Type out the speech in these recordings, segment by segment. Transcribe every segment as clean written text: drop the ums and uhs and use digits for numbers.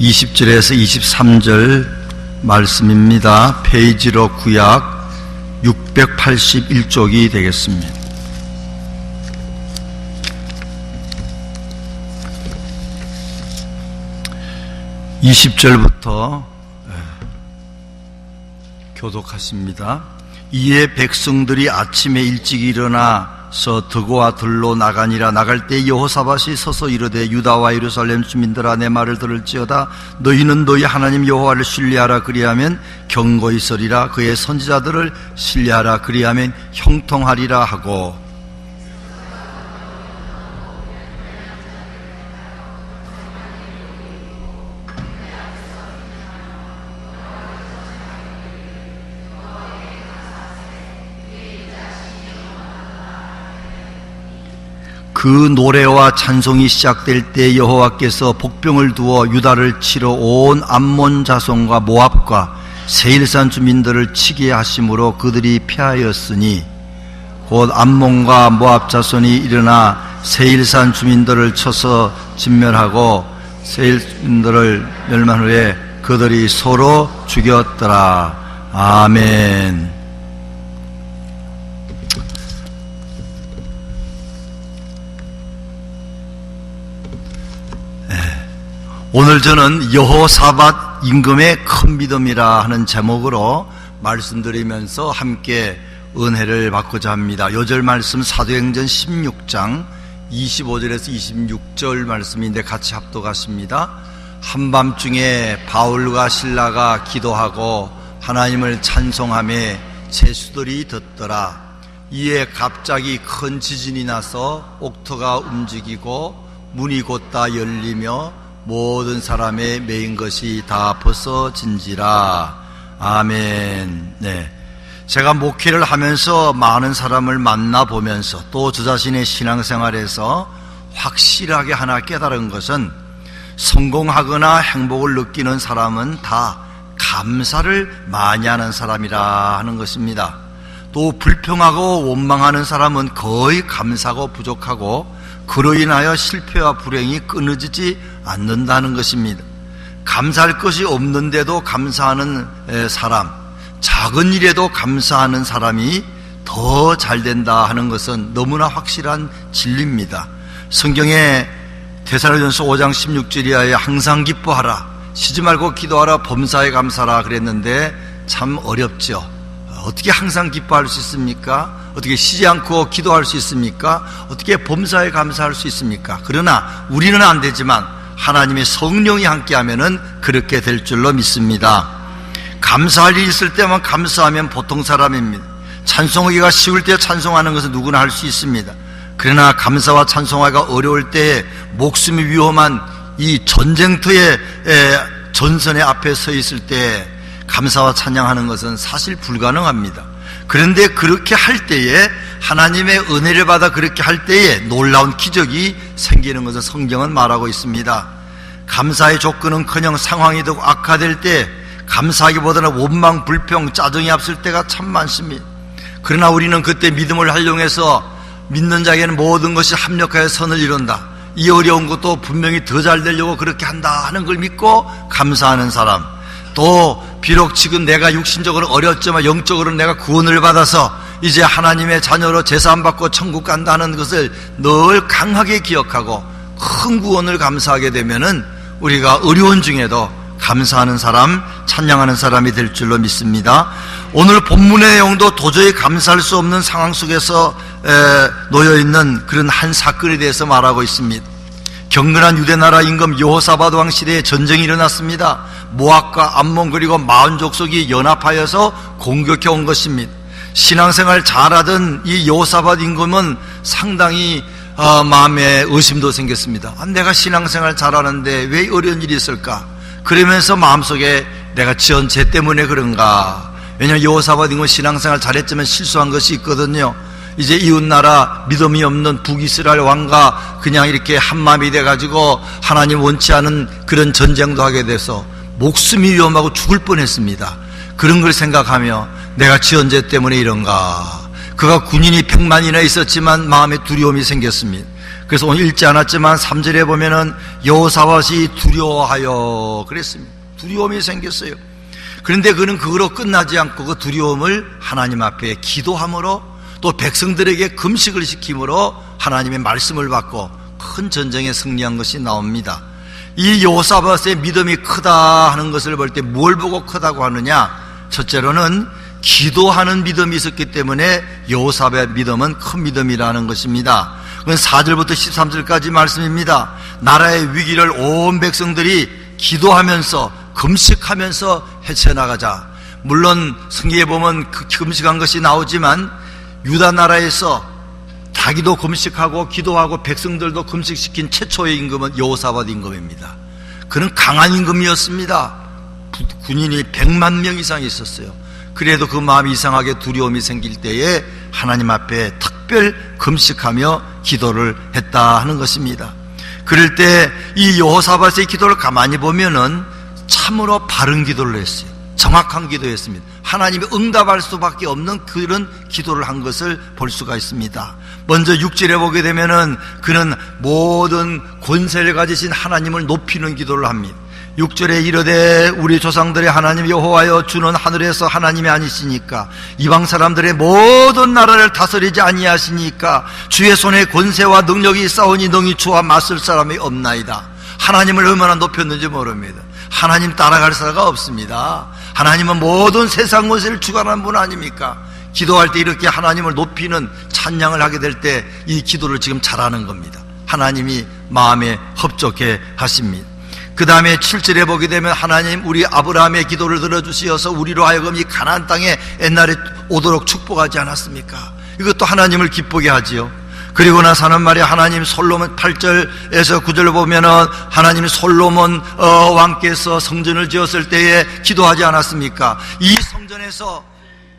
20절에서 23절 말씀입니다. 페이지로 구약 681쪽이 되겠습니다. (20절부터) 교독하십니다. 이에 백성들이 아침에 일찍 일어나서 드고와 들로 나가니라. 나갈 때 여호사밧이 서서 이르되 유다와 예루살렘 주민들아, 내 말을 들을지어다. 너희는 너희 하나님 여호와를 신뢰하라. 그리하면 경고히 서리라. 그의 선지자들을 신뢰하라. 그리하면 형통하리라 하고, 그 노래와 찬송이 시작될 때 여호와께서 복병을 두어 유다를 치러 온 암몬 자손과 모압과 세일산 주민들을 치게 하심으로 그들이 패하였으니, 곧 암몬과 모압 자손이 일어나 세일산 주민들을 쳐서 진멸하고 세일산들을 멸망한 후에 그들이 서로 죽였더라. 아멘. 오늘 저는 여호사밧 임금의 큰 믿음이라 하는 제목으로 말씀드리면서 함께 은혜를 받고자 합니다. 요절 말씀 사도행전 16장 25절에서 26절 말씀인데 같이 합독하십니다. 한밤중에 바울과 실라가 기도하고 하나님을 찬송하며 제수들이 듣더라. 이에 갑자기 큰 지진이 나서 옥토가 움직이고 문이 곧다 열리며 모든 사람의 매인 것이 다 벗어진지라. 아멘. 네. 제가 목회를 하면서 많은 사람을 만나보면서 또 저 자신의 신앙생활에서 확실하게 하나 깨달은 것은, 성공하거나 행복을 느끼는 사람은 다 감사를 많이 하는 사람이라 하는 것입니다. 또 불평하고 원망하는 사람은 거의 감사가 부족하고 그로 인하여 실패와 불행이 끊어지지 않는다는 것입니다. 감사할 것이 없는데도 감사하는 사람, 작은 일에도 감사하는 사람이 더 잘 된다 하는 것은 너무나 확실한 진리입니다. 성경에 데살로니가전서 5장 16절이하여 항상 기뻐하라, 쉬지 말고 기도하라, 범사에 감사하라 그랬는데 참 어렵죠. 어떻게 항상 기뻐할 수 있습니까? 어떻게 쉬지 않고 기도할 수 있습니까? 어떻게 범사에 감사할 수 있습니까? 그러나 우리는 안 되지만 하나님의 성령이 함께하면은 그렇게 될 줄로 믿습니다. 감사할 일이 있을 때만 감사하면 보통 사람입니다. 찬송하기가 쉬울 때 찬송하는 것은 누구나 할 수 있습니다. 그러나 감사와 찬송하기가 어려울 때에 목숨이 위험한 이 전쟁터의 전선의 앞에 서 있을 때 감사와 찬양하는 것은 사실 불가능합니다. 그런데 그렇게 할 때에, 하나님의 은혜를 받아 그렇게 할 때에 놀라운 기적이 생기는 것을 성경은 말하고 있습니다. 감사의 조건은커녕 상황이 더 악화될 때 감사하기보다는 원망, 불평, 짜증이 앞설 때가 참 많습니다. 그러나 우리는 그때 믿음을 활용해서 믿는 자에게는 모든 것이 합력하여 선을 이룬다, 이 어려운 것도 분명히 더 잘 되려고 그렇게 한다 하는 걸 믿고 감사하는 사람, 또 비록 지금 내가 육신적으로 어렵지만 영적으로 내가 구원을 받아서 이제 하나님의 자녀로 제사함받고 천국 간다는 것을 늘 강하게 기억하고 큰 구원을 감사하게 되면은 우리가 어려운 중에도 감사하는 사람, 찬양하는 사람이 될 줄로 믿습니다. 오늘 본문의 내용도 도저히 감사할 수 없는 상황 속에서 놓여있는 그런 한 사건에 대해서 말하고 있습니다. 경건한 유대나라 임금 여호사밧 왕 시대에 전쟁이 일어났습니다. 모압과 암몬 그리고 마흔 족속이 연합하여서 공격해 온 것입니다. 신앙생활 잘하던 이 여호사밧 임금은 상당히 마음에 의심도 생겼습니다. 내가 신앙생활 잘하는데 왜 어려운 일이 있을까? 그러면서 마음속에 내가 지은 죄 때문에 그런가? 왜냐하면 여호사밧 임금은 신앙생활 잘했지만 실수한 것이 있거든요. 이제 이웃나라 믿음이 없는 북이스라엘 왕과 그냥 이렇게 한마음이 돼가지고 하나님 원치 않은 그런 전쟁도 하게 돼서 목숨이 위험하고 죽을 뻔했습니다. 그런 걸 생각하며 내가 지은 죄 때문에 이런가? 그가 군인이 100만이나 있었지만 마음에 두려움이 생겼습니다. 그래서 오늘 읽지 않았지만 3절에 보면은 여호사밧이 두려워하여 그랬습니다. 두려움이 생겼어요. 그런데 그는 그거로 끝나지 않고 그 두려움을 하나님 앞에 기도함으로 또 백성들에게 금식을 시킴으로 하나님의 말씀을 받고 큰 전쟁에 승리한 것이 나옵니다. 이 여호사밧의 믿음이 크다 하는 것을 볼 때 뭘 보고 크다고 하느냐? 첫째로는 기도하는 믿음이 있었기 때문에 여호사밧의 믿음은 큰 믿음이라는 것입니다. 그건 4절부터 13절까지 말씀입니다. 나라의 위기를 온 백성들이 기도하면서 금식하면서 헤쳐나가자. 물론 성경에 보면 그 금식한 것이 나오지만 유다 나라에서 자기도 금식하고 기도하고 백성들도 금식시킨 최초의 임금은 여호사밧 임금입니다. 그는 강한 임금이었습니다. 군인이 100만 명 이상 있었어요. 그래도 그 마음이 이상하게 두려움이 생길 때에 하나님 앞에 특별 금식하며 기도를 했다 하는 것입니다. 그럴 때 이 여호사밧의 기도를 가만히 보면은 참으로 바른 기도를 했어요. 정확한 기도였습니다. 하나님이 응답할 수밖에 없는 그런 기도를 한 것을 볼 수가 있습니다. 먼저 6절에 보게 되면은 그는 모든 권세를 가지신 하나님을 높이는 기도를 합니다. 6절에 이르되 우리 조상들의 하나님 여호와여 주는 하늘에서 하나님이 아니시니까 이방 사람들의 모든 나라를 다스리지 아니하시니까 주의 손에 권세와 능력이 있사오니 능히 주와 맞설 사람이 없나이다. 하나님을 얼마나 높였는지 모릅니다. 하나님 따라갈 사람가 없습니다. 하나님은 모든 세상 권세를 주관하는 분 아닙니까? 기도할 때 이렇게 하나님을 높이는 찬양을 하게 될 때 이 기도를 지금 잘하는 겁니다. 하나님이 마음에 흡족해 하십니다. 그 다음에 7절에 보게 되면 하나님 우리 아브라함의 기도를 들어주시어서 우리로 하여금 이 가나안 땅에 옛날에 오도록 축복하지 않았습니까? 이것도 하나님을 기쁘게 하지요. 그리고 나서 하는 말이 하나님 솔로몬 8절에서 9절을 보면은 하나님 솔로몬 왕께서 성전을 지었을 때에 기도하지 않았습니까? 이 성전에서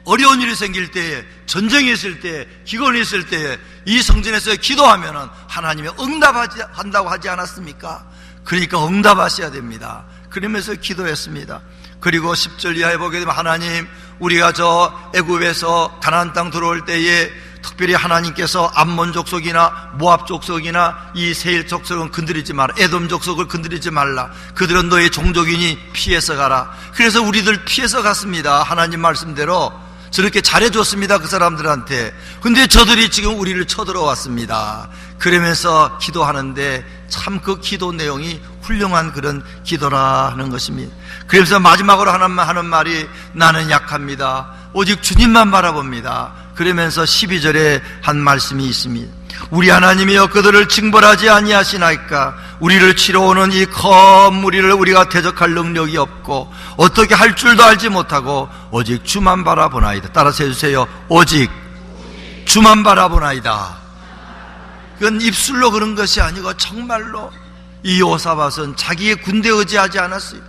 어려운 일이 생길 때에, 전쟁이 있을 때에, 기근이 있을 때에 이 성전에서 기도하면은 하나님이 응답한다고 하지 않았습니까? 그러니까 응답하셔야 됩니다. 그러면서 기도했습니다. 그리고 10절 이하에 보게 되면 하나님 우리가 저 애굽에서 가나안 땅 들어올 때에 특별히 하나님께서 암몬 족속이나 모압 족속이나 이 세일 족속은 건드리지 마라. 에돔 족속을 건드리지 말라. 그들은 너의 종족이니 피해서 가라. 그래서 우리들 피해서 갔습니다. 하나님 말씀대로 저렇게 잘해줬습니다. 그 사람들한테. 근데 저들이 지금 우리를 쳐들어왔습니다. 그러면서 기도하는데 참 그 기도 내용이 훌륭한 그런 기도라 하는 것입니다. 그래서 마지막으로 하는 말이 나는 약합니다. 오직 주님만 바라봅니다. 그러면서 12절에 한 말씀이 있습니다. 우리 하나님이여 그들을 징벌하지 아니하시나이까. 우리를 치러오는 이 큰 무리를 우리가 대적할 능력이 없고 어떻게 할 줄도 알지 못하고 오직 주만 바라보나이다. 따라서 해주세요. 오직 주만 바라보나이다. 그건 입술로 그런 것이 아니고 정말로 이 여호사밧은 자기의 군대에 의지하지 않았어요.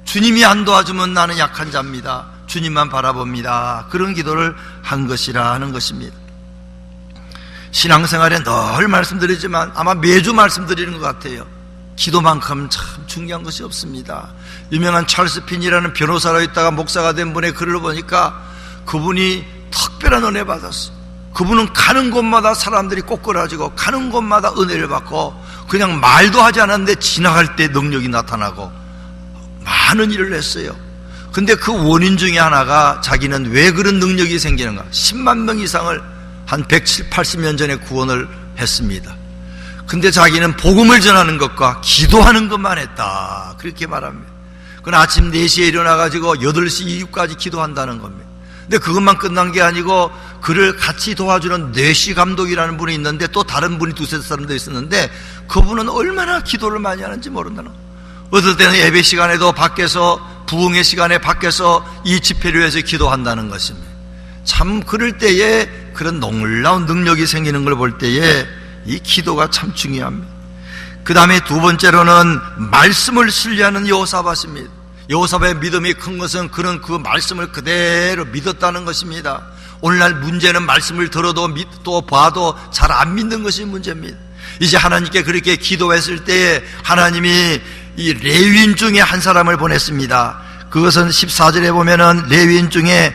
주님이 안 도와주면 나는 약한 자입니다. 주님만 바라봅니다. 그런 기도를 한 것이라 하는 것입니다. 신앙생활에 늘 말씀드리지만 아마 매주 말씀드리는 것 같아요. 기도만큼 참 중요한 것이 없습니다. 유명한 찰스 핀이라는 변호사로 있다가 목사가 된 분의 글을 보니까 그분이 특별한 은혜 받았어요. 그분은 가는 곳마다 사람들이 꼬꾸라지고 가는 곳마다 은혜를 받고 그냥 말도 하지 않았는데 지나갈 때 능력이 나타나고 많은 일을 했어요. 근데 그 원인 중에 하나가 자기는 왜 그런 능력이 생기는가? 10만 명 이상을 한 170, 80년 전에 구원을 했습니다. 근데 자기는 복음을 전하는 것과 기도하는 것만 했다. 그렇게 말합니다. 그건 아침 4시에 일어나가지고 8시 이후까지 기도한다는 겁니다. 근데 그것만 끝난 게 아니고 그를 같이 도와주는 뇌시 감독이라는 분이 있는데 또 다른 분이 두세 사람도 있었는데 그분은 얼마나 기도를 많이 하는지 모른다는 거예요. 어떨 때는 예배 시간에도 밖에서 부흥의 시간에 밖에서 이 집회를 위해서 기도한다는 것입니다. 참 그럴 때에 그런 놀라운 능력이 생기는 걸 볼 때에 이 기도가 참 중요합니다. 그 다음에 두 번째로는 말씀을 신뢰하는 여호사밧입니다. 여호사밧의 믿음이 큰 것은 그는 그 말씀을 그대로 믿었다는 것입니다. 오늘날 문제는 말씀을 들어도 또 봐도 잘 안 믿는 것이 문제입니다. 이제 하나님께 그렇게 기도했을 때에 하나님이 이 레위인 중에 한 사람을 보냈습니다. 그것은 14절에 보면은 레위인 중에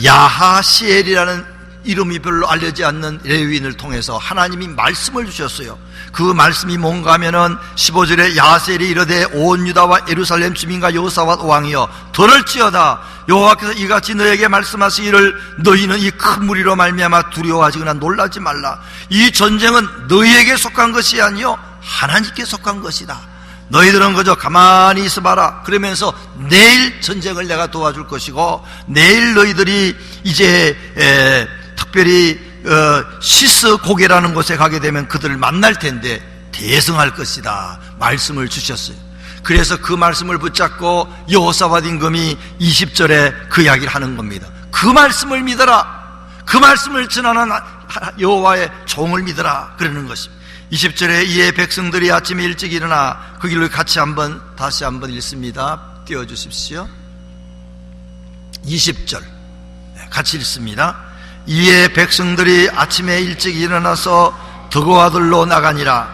야하시엘이라는 이름이 별로 알려지지 않는 레위인을 통해서 하나님이 말씀을 주셨어요. 그 말씀이 뭔가 하면은 15절에 야셀이 이르되 온 유다와 예루살렘 주민과 여호사밧 왕이여 들을지어다. 여호와께서 이같이 너에게 말씀하시기를 너희는 이 큰 무리로 말미암아 두려워하지거나 놀라지 말라. 이 전쟁은 너희에게 속한 것이 아니요 하나님께 속한 것이다. 너희들은 그저 가만히 있어봐라. 그러면서 내일 전쟁을 내가 도와줄 것이고 내일 너희들이 이제 특별히 시스 고개라는 곳에 가게 되면 그들을 만날 텐데 대성할 것이다 말씀을 주셨어요. 그래서 그 말씀을 붙잡고 여호사밧 임금이 20절에 그 이야기를 하는 겁니다. 그 말씀을 믿어라. 그 말씀을 전하는 여호와의 종을 믿어라 그러는 것입니다. 20절에 이에 백성들이 아침에 일찍 일어나 그 길로 같이 다시 한번 읽습니다. 띄워주십시오. 20절 같이 읽습니다. 이에 백성들이 아침에 일찍 일어나서 드고아들로 나가니라.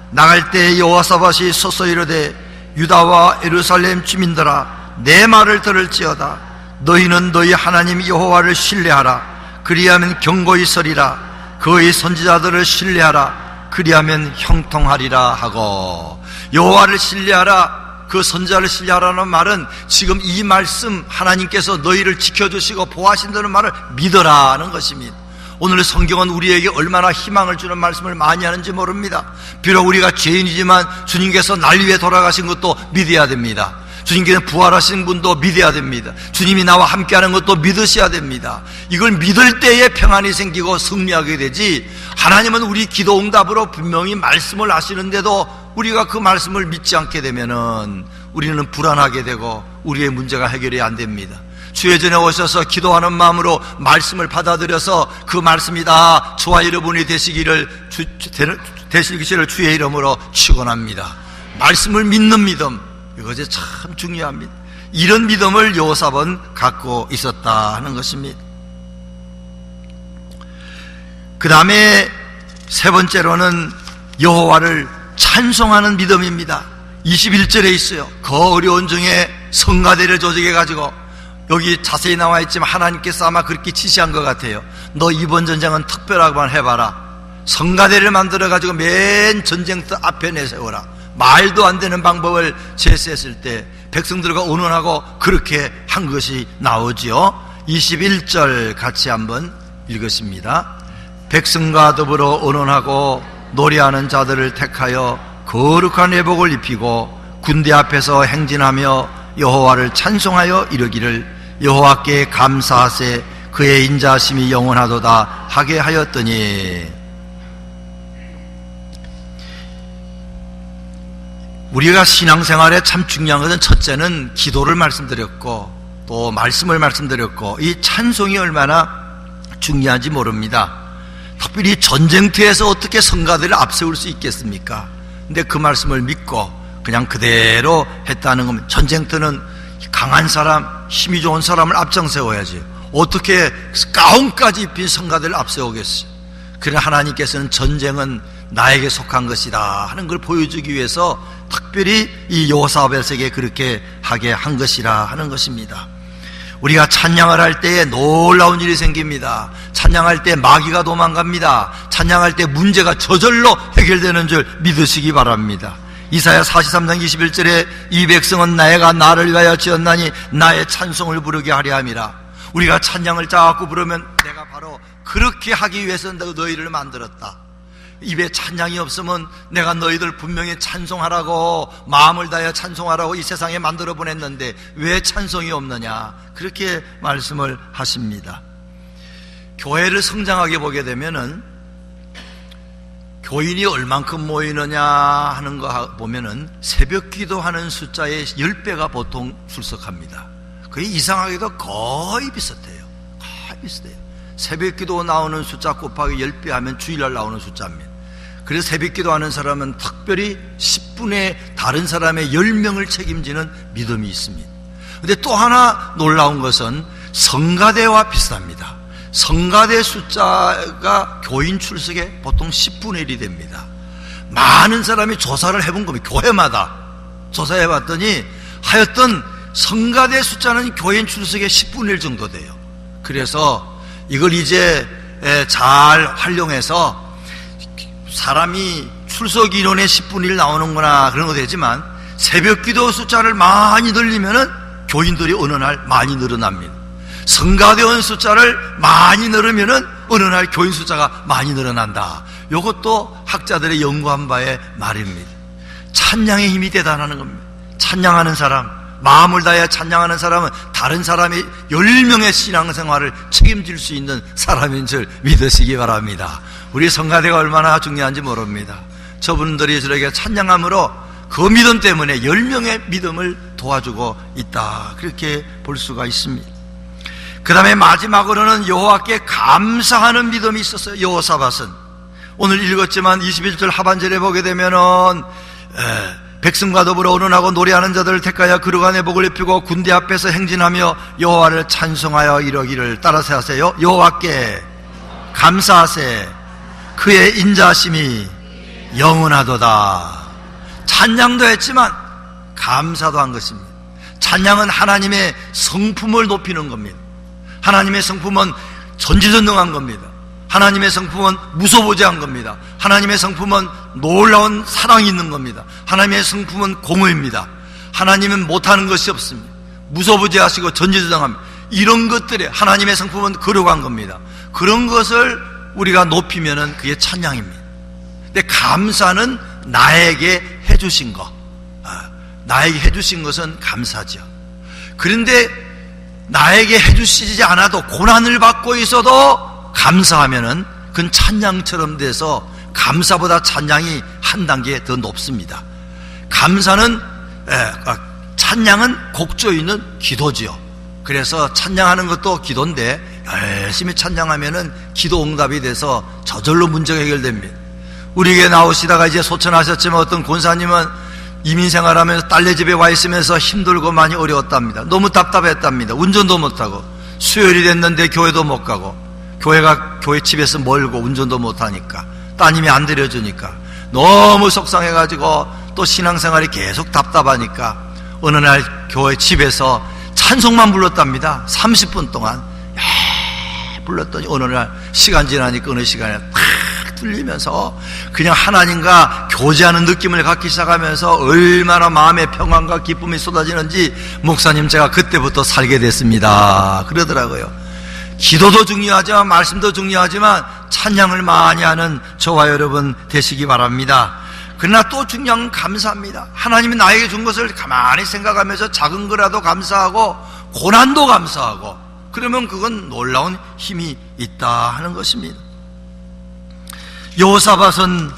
나갈 때 여호사밧이 서서 이르되 유다와 예루살렘 주민들아 내 말을 들을지어다. 너희는 너희 하나님 여호와를 신뢰하라. 그리하면 경고히 서리라. 그의 선지자들을 신뢰하라. 그리하면 형통하리라 하고, 여호와를 신뢰하라, 그 선지자를 신뢰하라는 말은 지금 이 말씀 하나님께서 너희를 지켜주시고 보호하신다는 말을 믿어라는 것입니다. 오늘 성경은 우리에게 얼마나 희망을 주는 말씀을 많이 하는지 모릅니다. 비록 우리가 죄인이지만 주님께서 날 위해 돌아가신 것도 믿어야 됩니다. 주님께서 부활하신 분도 믿어야 됩니다. 주님이 나와 함께하는 것도 믿으셔야 됩니다. 이걸 믿을 때에 평안이 생기고 승리하게 되지, 하나님은 우리 기도 응답으로 분명히 말씀을 하시는데도 우리가 그 말씀을 믿지 않게 되면은 우리는 불안하게 되고 우리의 문제가 해결이 안 됩니다. 주의 전에 오셔서 기도하는 마음으로 말씀을 받아들여서 그 말씀이 다 저와 여러분이 되시기를 주의 이름으로 축원합니다. 말씀을 믿는 믿음, 이것이 참 중요합니다. 이런 믿음을 여호사밧은 갖고 있었다 하는 것입니다. 그 다음에 세 번째로는 여호와를 찬송하는 믿음입니다. 21절에 있어요. 그 어려운 중에 성가대를 조직해가지고, 여기 자세히 나와 있지만 하나님께서 아마 그렇게 지시한 것 같아요. 너 이번 전쟁은 특별하게만 해봐라. 성가대를 만들어가지고 맨 전쟁터 앞에 내세워라. 말도 안 되는 방법을 제시했을 때 백성들과 의논하고 그렇게 한 것이 나오지요. 21절 같이 한번 읽으십니다. 백성과 더불어 의논하고 노래하는 자들을 택하여 거룩한 회복을 입히고 군대 앞에서 행진하며 여호와를 찬송하여 이르기를 여호와께 감사하세 그의 인자하심이 영원하도다 하게 하였더니, 우리가 신앙생활에 참 중요한 것은 첫째는 기도를 말씀드렸고 또 말씀을 말씀드렸고, 이 찬송이 얼마나 중요한지 모릅니다. 특별히 전쟁터에서 어떻게 성가대를 앞세울 수 있겠습니까? 근데 그 말씀을 믿고 그냥 그대로 했다는 겁니다. 전쟁터는 강한 사람, 힘이 좋은 사람을 앞장세워야지 어떻게 가운까지 입힌 성가대를 앞세우겠어요. 그러나 하나님께서는 전쟁은 나에게 속한 것이다 하는 걸 보여주기 위해서 특별히 이 여호사밧에게 그렇게 하게 한 것이라 하는 것입니다. 우리가 찬양을 할 때에 놀라운 일이 생깁니다. 찬양할 때 마귀가 도망갑니다. 찬양할 때 문제가 저절로 해결되는 줄 믿으시기 바랍니다. 이사야 43장 21절에 이 백성은 내가 나를 위하여 지었나니 나의 찬송을 부르게 하려 함이라. 우리가 찬양을 자꾸 부르면 내가 바로 그렇게 하기 위해서 너희를 만들었다. 입에 찬양이 없으면 내가 너희들 분명히 찬송하라고, 마음을 다해 찬송하라고 이 세상에 만들어 보냈는데 왜 찬송이 없느냐, 그렇게 말씀을 하십니다. 교회를 성장하게 보게 되면은 교인이 얼만큼 모이느냐 하는 거 보면은 새벽 기도하는 숫자의 10배가 보통 출석합니다. 그게 이상하게도 거의 비슷해요. 거의 비슷해요. 새벽 기도 나오는 숫자 곱하기 10배 하면 주일날 나오는 숫자입니다. 그래서 새벽 기도하는 사람은 특별히 10분의 다른 사람의 10명을 책임지는 믿음이 있습니다. 그런데 또 하나 놀라운 것은 성가대와 비슷합니다. 성가대 숫자가 교인 출석에 보통 10분의 1이 됩니다. 많은 사람이 조사를 해본 겁니다. 교회마다 조사해봤더니 하여튼 성가대 숫자는 교인 출석의 10분의 1 정도 돼요. 그래서 이걸 이제 잘 활용해서 사람이 출석 인원의 10분의 1 나오는구나 그런 거 되지만 새벽 기도 숫자를 많이 늘리면은 교인들이 어느 날 많이 늘어납니다. 성가대원 숫자를 많이 늘으면은 어느 날 교인 숫자가 많이 늘어난다. 이것도 학자들의 연구한 바의 말입니다. 찬양의 힘이 대단하는 겁니다. 찬양하는 사람, 마음을 다해 찬양하는 사람은 다른 사람이 10명의 신앙생활을 책임질 수 있는 사람인 줄 믿으시기 바랍니다. 우리 성가대가 얼마나 중요한지 모릅니다. 저분들이 저렇게 찬양함으로 그 믿음 때문에 10명의 믿음을 도와주고 있다, 그렇게 볼 수가 있습니다. 그 다음에 마지막으로는 여호와께 감사하는 믿음이 있었어요. 여호사밧은 오늘 읽었지만 21절 하반절에 보게 되면은 백성과 더불어 의논하고 노래하는 자들을 택하여 그릇간에 복을 입히고 군대 앞에서 행진하며 여호와를 찬송하여 이러기를, 따라서 하세요. 여호와께 감사하세, 그의 인자하심이 영원하도다. 찬양도 했지만 감사도 한 것입니다. 찬양은 하나님의 성품을 높이는 겁니다. 하나님의 성품은 전지전능한 겁니다. 하나님의 성품은 무소부재한 겁니다. 하나님의 성품은 놀라운 사랑이 있는 겁니다. 하나님의 성품은 공의입니다. 하나님은 못하는 것이 없습니다. 무소부재하시고 전지전능합니다. 이런 것들에 하나님의 성품은 거룩한 겁니다. 그런 것을 우리가 높이면은 그게 찬양입니다. 근데 감사는 나에게 해주신 것, 나에게 해주신 것은 감사죠. 그런데 나에게 해주시지 않아도 고난을 받고 있어도 감사하면은 그건 찬양처럼 돼서 감사보다 찬양이 한 단계 더 높습니다. 감사는 찬양은 곡조에 있는 기도지요. 그래서 찬양하는 것도 기도인데 열심히 찬양하면은 기도 응답이 돼서 저절로 문제가 해결됩니다. 우리 교회 나오시다가 이제 소천하셨지만 어떤 권사님은 이민생활하면서 딸네 집에 와 있으면서 힘들고 많이 어려웠답니다. 너무 답답했답니다. 운전도 못하고 수요일이 됐는데 교회도 못 가고, 교회가 교회 집에서 멀고 운전도 못하니까, 따님이 안 데려주니까 너무 속상해가지고 또 신앙생활이 계속 답답하니까 어느 날 교회 집에서 찬송만 불렀답니다. 30분 동안 불렀더니 어느 날 시간 지나니까 어느 시간에 탁 들리면서 그냥 하나님과 교제하는 느낌을 갖기 시작하면서 얼마나 마음의 평안과 기쁨이 쏟아지는지 목사님 제가 그때부터 살게 됐습니다, 그러더라고요. 기도도 중요하지만 말씀도 중요하지만 찬양을 많이 하는 저와 여러분 되시기 바랍니다. 그러나 또 중요한 건 감사합니다. 하나님이 나에게 준 것을 가만히 생각하면서 작은 거라도 감사하고 고난도 감사하고, 그러면 그건 놀라운 힘이 있다 하는 것입니다. 여호사밧은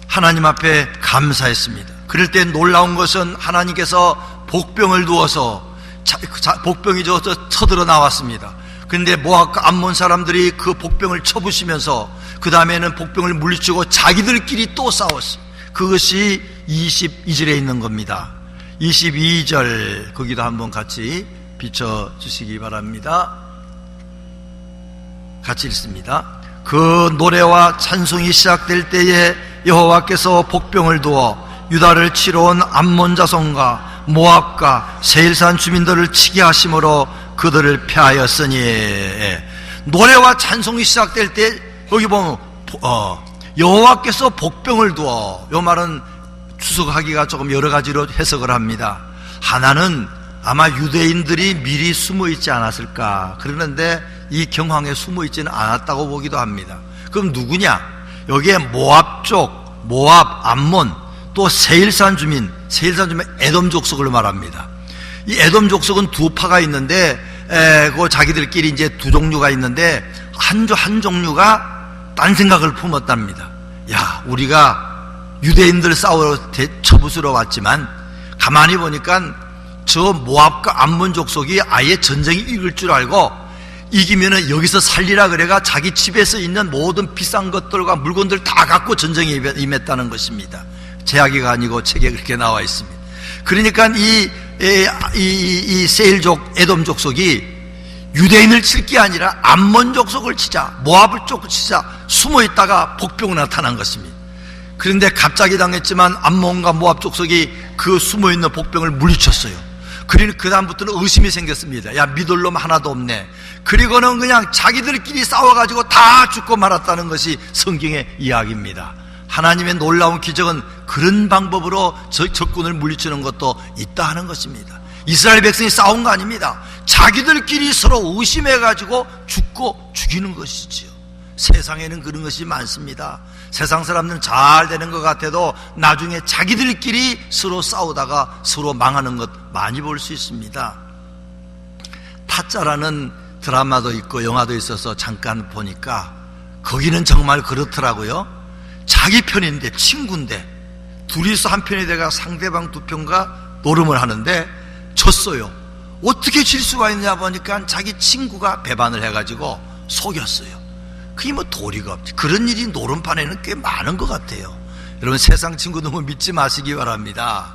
하나님 앞에 감사했습니다. 그럴 때 놀라운 것은 하나님께서 복병을 두어서 복병이 쳐들어 나왔습니다. 그런데 모압과 암몬 사람들이 그 복병을 쳐부시면서 그 다음에는 복병을 물리치고 자기들끼리 또 싸웠어요. 그것이 22절에 있는 겁니다. 22절 거기도 한번 같이 비춰주시기 바랍니다. 같이 읽습니다. 그 노래와 찬송이 시작될 때에 여호와께서 복병을 두어 유다를 치러 온 암몬 자손과 모압과 세일산 주민들을 치게 하심으로 그들을 패하였으니, 노래와 찬송이 시작될 때 여기 보면 여호와께서 복병을 두어, 이 말은 추석하기가 조금 여러 가지로 해석을 합니다. 하나는 아마 유대인들이 미리 숨어 있지 않았을까 그러는데 이 경황에 숨어 있지는 않았다고 보기도 합니다. 그럼 누구냐? 여기에 모압 쪽, 모압, 암몬, 또 세일산 주민 에돔 족속을 말합니다. 이 에돔 족속은 두 파가 있는데 그 자기들끼리 이제 두 종류가 있는데 한 종류가 딴 생각을 품었답니다. 야, 우리가 유대인들 싸우러 쳐부수러 왔지만 가만히 보니까 저 모압과 암몬 족속이 아예 전쟁이 이길 줄 알고 이기면은 여기서 살리라 그래가 자기 집에서 있는 모든 비싼 것들과 물건들 다 갖고 전쟁에 임했다는 것입니다. 제 이야기가 아니고 책에 그렇게 나와 있습니다. 그러니까 이 세일족, 에돔 족속이 유대인을 칠 게 아니라 암몬 족속을 치자, 모압을 쪽 치자 숨어 있다가 복병이 나타난 것입니다. 그런데 갑자기 당했지만 암몬과 모압 족속이 그 숨어 있는 복병을 물리쳤어요. 그리고 그 다음부터는 의심이 생겼습니다. 야, 믿을 놈 하나도 없네. 그리고는 그냥 자기들끼리 싸워가지고 다 죽고 말았다는 것이 성경의 이야기입니다. 하나님의 놀라운 기적은 그런 방법으로 적군을 물리치는 것도 있다 하는 것입니다. 이스라엘 백성이 싸운 거 아닙니다. 자기들끼리 서로 의심해가지고 죽고 죽이는 것이지요. 세상에는 그런 것이 많습니다. 세상 사람들은 잘 되는 것 같아도 나중에 자기들끼리 서로 싸우다가 서로 망하는 것 많이 볼 수 있습니다. 타짜라는 드라마도 있고 영화도 있어서 잠깐 보니까 거기는 정말 그렇더라고요. 자기 편인데, 친구인데 둘이서 한 편이 돼가 상대방 두 편과 노름을 하는데 졌어요. 어떻게 질 수가 있냐 보니까 자기 친구가 배반을 해가지고 속였어요. 그게 뭐 도리가 없지. 그런 일이 노름판에는 꽤 많은 것 같아요. 여러분, 세상 친구 너무 믿지 마시기 바랍니다.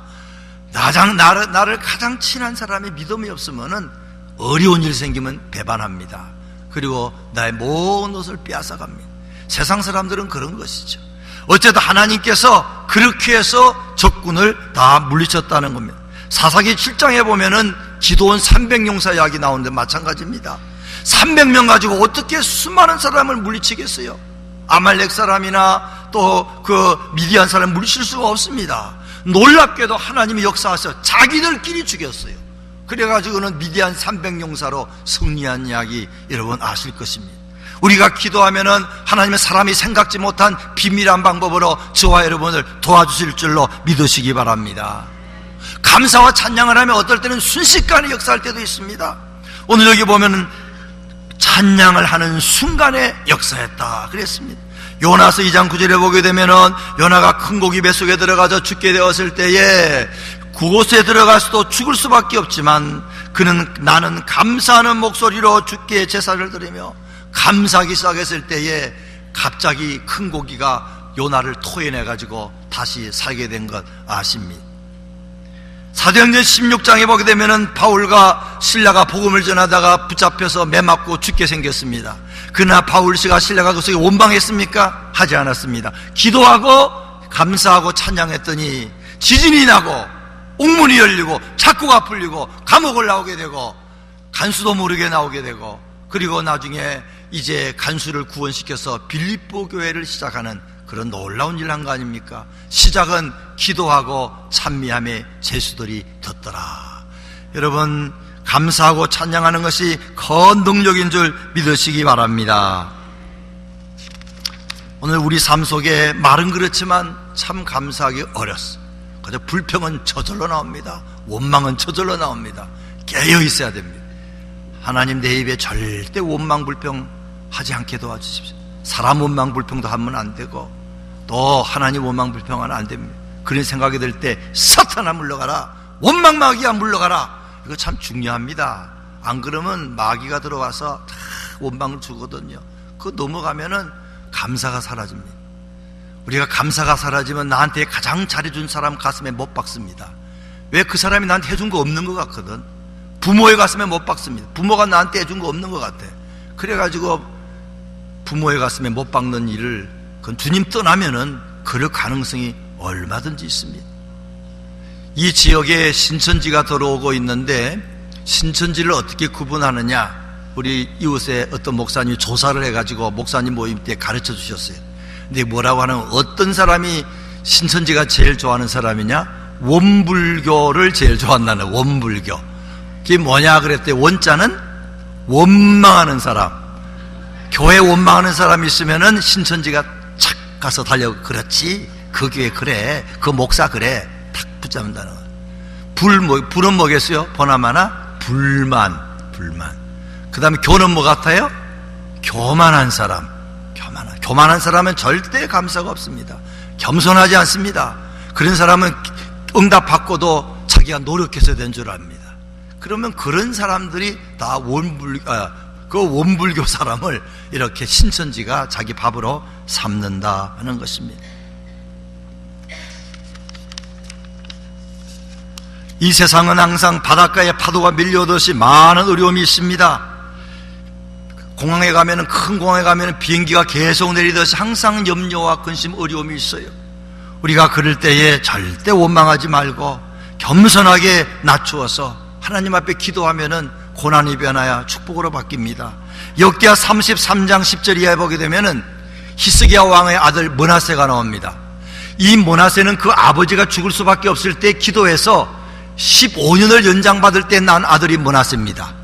나를 가장 친한 사람이 믿음이 없으면은 어려운 일 생기면 배반합니다. 그리고 나의 모든 것을 빼앗아갑니다. 세상 사람들은 그런 것이죠. 어쨌든 하나님께서 그렇게 해서 적군을 다 물리쳤다는 겁니다. 사사기 7장에 보면은 기도원 300용사 이야기 나오는데 마찬가지입니다. 300명 가지고 어떻게 수많은 사람을 물리치겠어요? 아말렉 사람이나 또 그 미디안 사람 물리칠 수가 없습니다. 놀랍게도 하나님이 역사하셔서 자기들끼리 죽였어요. 그래가지고는 미디안 300용사로 승리한 이야기 여러분 아실 것입니다. 우리가 기도하면은 하나님의 사람이 생각지 못한 비밀한 방법으로 저와 여러분을 도와주실 줄로 믿으시기 바랍니다. 감사와 찬양을 하면 어떨 때는 순식간에 역사할 때도 있습니다. 오늘 여기 보면은 찬양을 하는 순간에 역사했다 그랬습니다. 요나서 2장 9절에 보게 되면은 요나가 큰 고기 뱃속에 들어가서 죽게 되었을 때에 그곳에 들어가서도 죽을 수밖에 없지만 나는 감사하는 목소리로 주께 제사를 드리며 감사하기 시작했을 때에 갑자기 큰 고기가 요나를 토해내가지고 다시 살게 된 것 아십니다. 사도행전 16장에 보게 되면은 바울과 실라가 복음을 전하다가 붙잡혀서 매맞고 죽게 생겼습니다. 그러나 바울 씨가 실라가 그 속에 원망했습니까? 하지 않았습니다. 기도하고 감사하고 찬양했더니 지진이 나고 옥문이 열리고 창고가 풀리고 감옥을 나오게 되고 간수도 모르게 나오게 되고 그리고 나중에 이제 간수를 구원시켜서 빌립보 교회를 시작하는 그런 놀라운 일 한 거 아닙니까? 시작은 기도하고 찬미함의 제수들이 덧더라. 여러분, 감사하고 찬양하는 것이 큰 능력인 줄 믿으시기 바랍니다. 오늘 우리 삶 속에 말은 그렇지만 참 감사하기 어렵습니다. 그저 불평은 저절로 나옵니다. 원망은 저절로 나옵니다. 깨어 있어야 됩니다. 하나님 내 입에 절대 원망 불평 하지 않게 도와주십시오. 사람 원망 불평도 하면 안 되고 또 하나님 원망 불평하면 안 됩니다. 그런 생각이 들 때 사탄아 물러가라, 원망 마귀야 물러가라. 이거 참 중요합니다. 안 그러면 마귀가 들어와서 다 원망을 주거든요. 그거 넘어가면은 감사가 사라집니다. 우리가 감사가 사라지면 나한테 가장 잘해준 사람 가슴에 못 박습니다. 왜? 그 사람이 나한테 해준 거 없는 것 같거든. 부모의 가슴에 못 박습니다. 부모가 나한테 해준 거 없는 것 같아. 그래가지고 부모의 가슴에 못 박는 일을 그건 주님 떠나면은 그럴 가능성이 얼마든지 있습니다. 이 지역에 신천지가 들어오고 있는데 신천지를 어떻게 구분하느냐, 우리 이웃에 어떤 목사님이 조사를 해가지고 목사님 모임 때 가르쳐 주셨어요. 근데 뭐라고 하는, 어떤 사람이 신천지가 제일 좋아하는 사람이냐, 원불교를 제일 좋아한다는, 원불교. 그게 뭐냐 그랬더니 원자는 원망하는 사람, 교회 원망하는 사람이 있으면은 신천지가 착 가서 달려, 그렇지, 그 교회 그래, 그 목사 그래, 탁 붙잡는다는 거예요. 불은 뭐겠어요? 보나마나 불만. 그 다음에 교는 뭐 같아요? 교만한 사람. 교만한 사람은 절대 감사가 없습니다. 겸손하지 않습니다. 그런 사람은 응답 받고도 자기가 노력해서 된 줄 압니다. 그러면 그런 사람들이 다 원불교 사람을 이렇게 신천지가 자기 밥으로 삼는다 하는 것입니다. 이 세상은 항상 바닷가에 파도가 밀려오듯이 많은 어려움이 있습니다. 공항에 가면은, 큰 공항에 가면은 비행기가 계속 내리듯이 항상 염려와 근심, 어려움이 있어요. 우리가 그럴 때에 절대 원망하지 말고 겸손하게 낮추어서 하나님 앞에 기도하면은 고난이 변하여 축복으로 바뀝니다. 역대하 33장 10절 이하에 보게 되면은 히스기야 왕의 아들 므낫세가 나옵니다. 이 므낫세는 그 아버지가 죽을 수밖에 없을 때 기도해서 15년을 연장받을 때 난 아들이 므낫세입니다.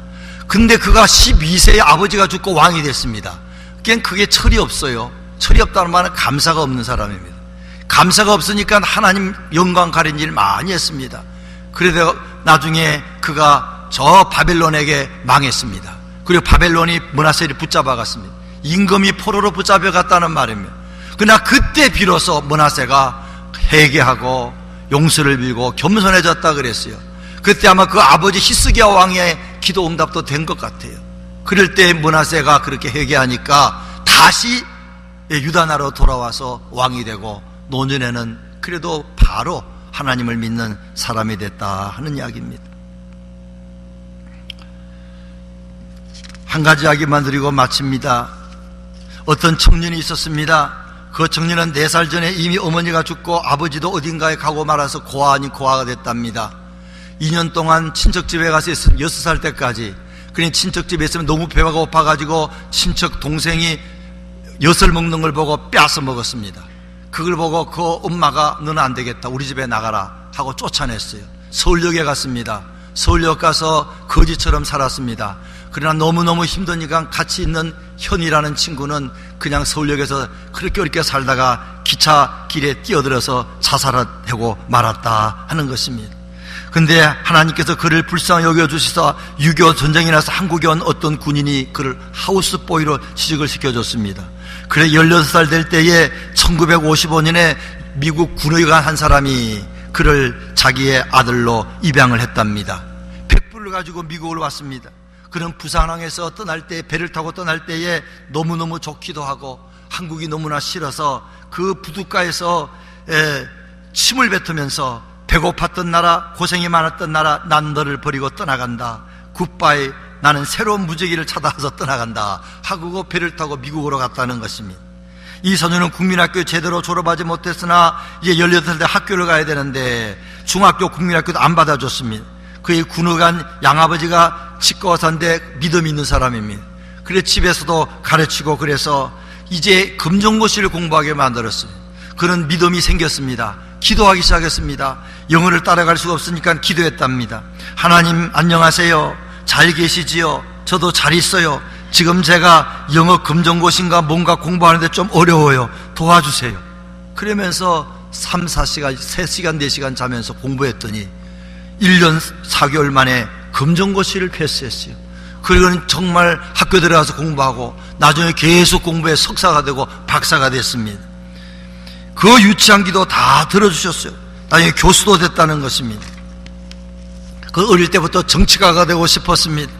근데 그가 12세에 아버지가 죽고 왕이 됐습니다. 그게 철이 없어요. 철이 없다는 말은 감사가 없는 사람입니다. 감사가 없으니까 하나님 영광 가린 일 많이 했습니다. 그래도 나중에 그가 저 바벨론에게 망했습니다. 그리고 바벨론이 므낫세를 붙잡아 갔습니다. 임금이 포로로 붙잡혀 갔다는 말입니다. 그러나 그때 비로소 므낫세가 회개하고 용서를 빌고 겸손해졌다 그랬어요. 그때 아마 그 아버지 히스기야 왕의 기도 응답도 된 것 같아요. 그럴 때 므낫세가 그렇게 회개하니까 다시 유다 나라로 돌아와서 왕이 되고 노년에는 그래도 바로 하나님을 믿는 사람이 됐다 하는 이야기입니다. 한 가지 이야기만 드리고 마칩니다. 어떤 청년이 있었습니다. 그 청년은 4살 전에 이미 어머니가 죽고 아버지도 어딘가에 가고 말아서 고아 아닌 고아가 됐답니다. 2년 동안 친척집에 가서 있으면 6살 때까지, 그러니 친척집에 있으면 너무 배가 고파가지고 친척 동생이 엿을 먹는 걸 보고 빼앗아 먹었습니다. 그걸 보고 그 엄마가 너는 안 되겠다, 우리 집에 나가라 하고 쫓아냈어요. 서울역에 갔습니다. 서울역 가서 거지처럼 살았습니다. 그러나 너무너무 힘드니까 같이 있는 현이라는 친구는 그냥 서울역에서 그렇게 어렵게 살다가 기차 길에 뛰어들어서 자살하고 말았다 하는 것입니다. 근데 하나님께서 그를 불쌍히 여겨주시사 6.25 전쟁이 나서 한국에 온 어떤 군인이 그를 하우스보이로 취직을 시켜줬습니다. 그래 16살 될 때에 1955년에 미국 군의관 한 사람이 그를 자기의 아들로 입양을 했답니다. 100불을 가지고 미국을 왔습니다. 그는 부산항에서 떠날 때, 배를 타고 떠날 때에 너무너무 좋기도 하고 한국이 너무나 싫어서 그 부둣가에서 침을 뱉으면서 배고팠던 나라, 고생이 많았던 나라, 난 너를 버리고 떠나간다. 굿바이, 나는 새로운 무지개를 찾아서 떠나간다 하고 그 배를 타고 미국으로 갔다는 것입니다. 이 소녀는 국민학교 제대로 졸업하지 못했으나 이제 18살 때 학교를 가야 되는데 중학교 국민학교도 안 받아줬습니다. 그의 군의관 양아버지가 치과 의사인데 믿음 있는 사람입니다. 그래 집에서도 가르치고 그래서 이제 검정고시를 공부하게 만들었습니다. 그런 믿음이 생겼습니다. 기도하기 시작했습니다. 영어를 따라갈 수가 없으니까 기도했답니다. 하나님 안녕하세요. 잘 계시지요? 저도 잘 있어요. 지금 제가 영어 검정고시인가 뭔가 공부하는데 좀 어려워요. 도와주세요. 그러면서 3, 4시간, 3시간, 4시간 자면서 공부했더니 1년 4개월 만에 검정고시를 패스했어요. 그리고는 정말 학교 들어가서 공부하고 나중에 계속 공부해 석사가 되고 박사가 됐습니다. 그 유치한 기도 다 들어주셨어요. 나중에 교수도 됐다는 것입니다. 그 어릴 때부터 정치가가 되고 싶었습니다.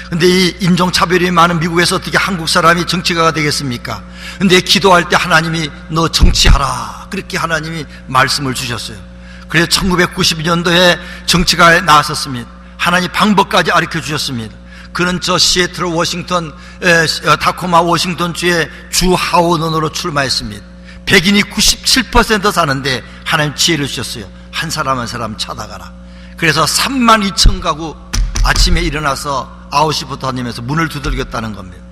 근데 이 인종차별이 많은 미국에서 어떻게 한국 사람이 정치가가 되겠습니까? 근데 기도할 때 하나님이 너 정치하라 그렇게 하나님이 말씀을 주셨어요. 그래서 1992년도에 정치가에 나왔었습니다. 하나님 방법까지 가르쳐 주셨습니다. 그는 저 시애틀 워싱턴 타코마 워싱턴 주의 주 하원원으로 출마했습니다. 백인이 97% 사는데 하나님 지혜를 주셨어요. 한 사람 한 사람 찾아가라. 그래서 32,000 가구 아침에 일어나서 9시부터 다니면서 문을 두들겼다는 겁니다.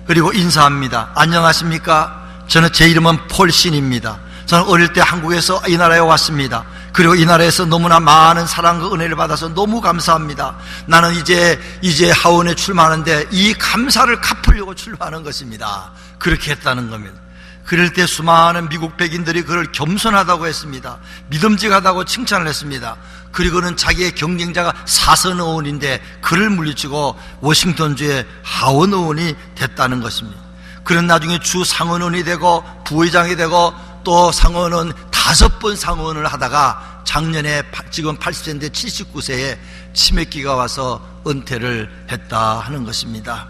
그리고 인사합니다. 안녕하십니까? 저는 제 이름은 폴신입니다. 저는 어릴 때 한국에서 이 나라에 왔습니다. 그리고 이 나라에서 너무나 많은 사랑과 은혜를 받아서 너무 감사합니다. 나는 이제 하원에 출마하는데 이 감사를 갚으려고 출마하는 것입니다. 그렇게 했다는 겁니다. 그럴 때 수많은 미국 백인들이 그를 겸손하다고 했습니다. 믿음직하다고 칭찬을 했습니다. 그리고는 자기의 경쟁자가 사선 의원인데 그를 물리치고 워싱턴주의 하원 의원이 됐다는 것입니다. 그는 나중에 주 상원의원이 되고 부의장이 되고 또 상원은 5번 상원을 하다가 작년에 지금 80세인데 79세에 치매기가 와서 은퇴를 했다 하는 것입니다.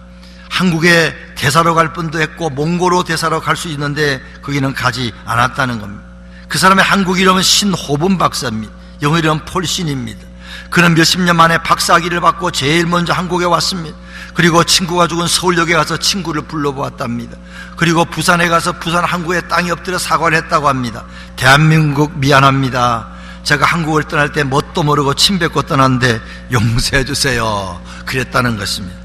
한국에 대사로 갈 뻔도 했고 몽고로 대사로 갈 수 있는데 거기는 가지 않았다는 겁니다. 그 사람의 한국 이름은 신호범 박사입니다. 영어 이름은 폴신입니다. 그는 몇십 년 만에 박사학위를 받고 제일 먼저 한국에 왔습니다. 그리고 친구가 죽은 서울역에 가서 친구를 불러보았답니다. 그리고 부산에 가서 부산 항구에 땅이 엎드려 사과를 했다고 합니다. 대한민국 미안합니다. 제가 한국을 떠날 때 뭣도 모르고 침 뱉고 떠났는데 용서해 주세요. 그랬다는 것입니다.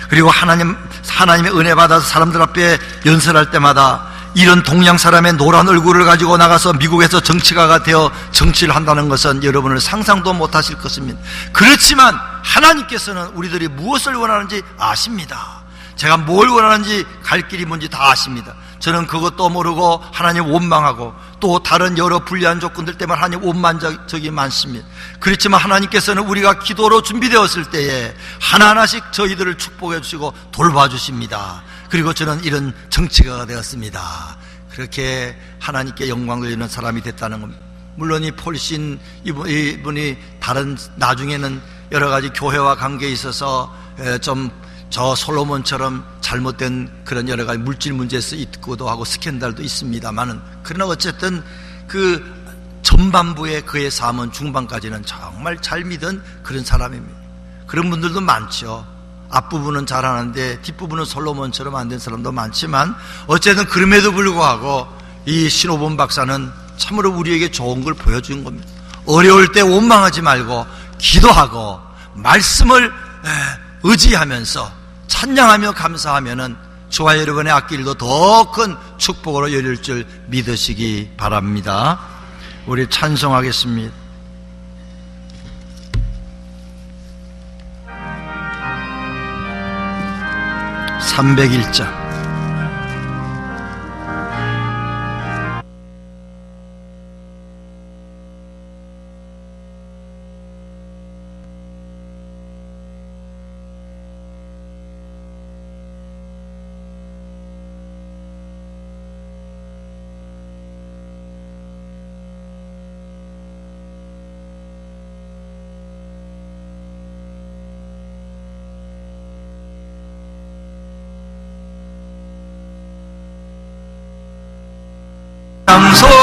그리고 하나님의 은혜 받아서 사람들 앞에 연설할 때마다 이런 동양 사람의 노란 얼굴을 가지고 나가서 미국에서 정치가가 되어 정치를 한다는 것은 여러분을 상상도 못하실 것입니다. 그렇지만 하나님께서는 우리들이 무엇을 원하는지 아십니다. 제가 뭘 원하는지 갈 길이 뭔지 다 아십니다. 저는 그것도 모르고 하나님 원망하고 또 다른 여러 불리한 조건들 때문에 하나님 원망적이 많습니다. 그렇지만 하나님께서는 우리가 기도로 준비되었을 때에 하나하나씩 저희들을 축복해 주시고 돌봐주십니다. 그리고 저는 이런 정치가가 되었습니다. 그렇게 하나님께 영광 돌리는 사람이 됐다는 겁니다. 물론 이 폴신 이분이 다른 나중에는 여러 가지 교회와 관계에 있어서 좀 저 솔로몬처럼 잘못된 그런 여러 가지 물질 문제에서 있기도 하고 스캔들도 있습니다만은, 그러나 어쨌든 그 전반부의 그의 삶은 중반까지는 정말 잘 믿은 그런 사람입니다. 그런 분들도 많죠. 앞부분은 잘하는데 뒷부분은 솔로몬처럼 안 된 사람도 많지만, 어쨌든 그럼에도 불구하고 이 신호범 박사는 참으로 우리에게 좋은 걸 보여준 겁니다. 어려울 때 원망하지 말고 기도하고 말씀을 의지하면서 찬양하며 감사하면은 저와 여러분의 앞길도 더 큰 축복으로 열릴 줄 믿으시기 바랍니다. 우리 찬송하겠습니다. (301장) 감소